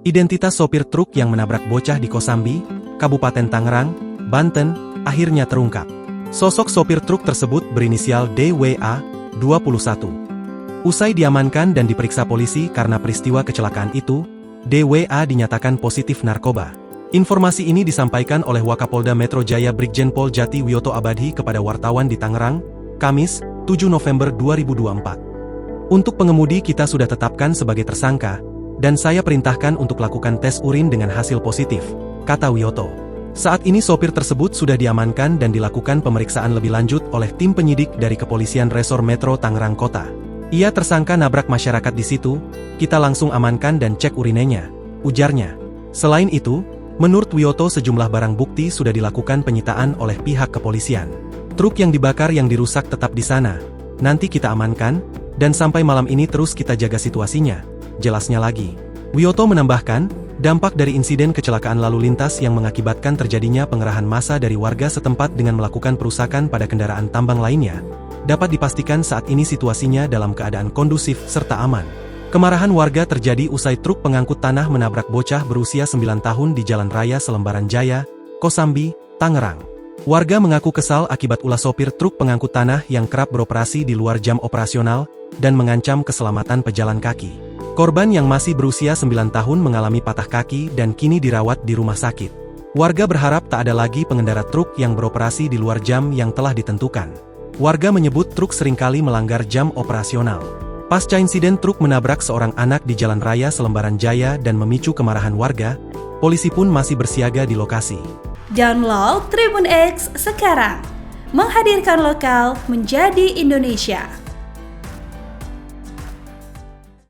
Identitas sopir truk yang menabrak bocah di Kosambi, Kabupaten Tangerang, Banten, akhirnya terungkap. Sosok sopir truk tersebut berinisial DWA, 21. Usai diamankan dan diperiksa polisi karena peristiwa kecelakaan itu, DWA dinyatakan positif narkoba. Informasi ini disampaikan oleh Wakapolda Metro Jaya Brigjen Pol Jati Wiyoto Abadhi kepada wartawan di Tangerang, Kamis, 7 November 2024. Untuk pengemudi kita sudah tetapkan sebagai tersangka, dan saya perintahkan untuk lakukan tes urin dengan hasil positif, kata Wiyoto. Saat ini sopir tersebut sudah diamankan dan dilakukan pemeriksaan lebih lanjut oleh tim penyidik dari Kepolisian Resor Metro Tangerang Kota. Ia tersangka nabrak masyarakat di situ, kita langsung amankan dan cek urinenya, ujarnya. Selain itu, menurut Wiyoto sejumlah barang bukti sudah dilakukan penyitaan oleh pihak kepolisian. Truk yang dibakar yang dirusak tetap di sana. Nanti kita amankan, dan sampai malam ini terus kita jaga situasinya, jelasnya lagi. Wiyoto menambahkan, dampak dari insiden kecelakaan lalu lintas yang mengakibatkan terjadinya pengerahan massa dari warga setempat dengan melakukan perusakan pada kendaraan tambang lainnya, dapat dipastikan saat ini situasinya dalam keadaan kondusif serta aman. Kemarahan warga terjadi usai truk pengangkut tanah menabrak bocah berusia 9 tahun di Jalan Raya Selembaran Jaya, Kosambi, Tangerang. Warga mengaku kesal akibat ulah sopir truk pengangkut tanah yang kerap beroperasi di luar jam operasional dan mengancam keselamatan pejalan kaki. Korban yang masih berusia 9 tahun mengalami patah kaki dan kini dirawat di rumah sakit. Warga berharap tak ada lagi pengendara truk yang beroperasi di luar jam yang telah ditentukan. Warga menyebut truk seringkali melanggar jam operasional. Pasca insiden truk menabrak seorang anak di Jalan Raya Selembaran Jaya dan memicu kemarahan warga, polisi pun masih bersiaga di lokasi. Download Tribun X sekarang, menghadirkan lokal menjadi Indonesia.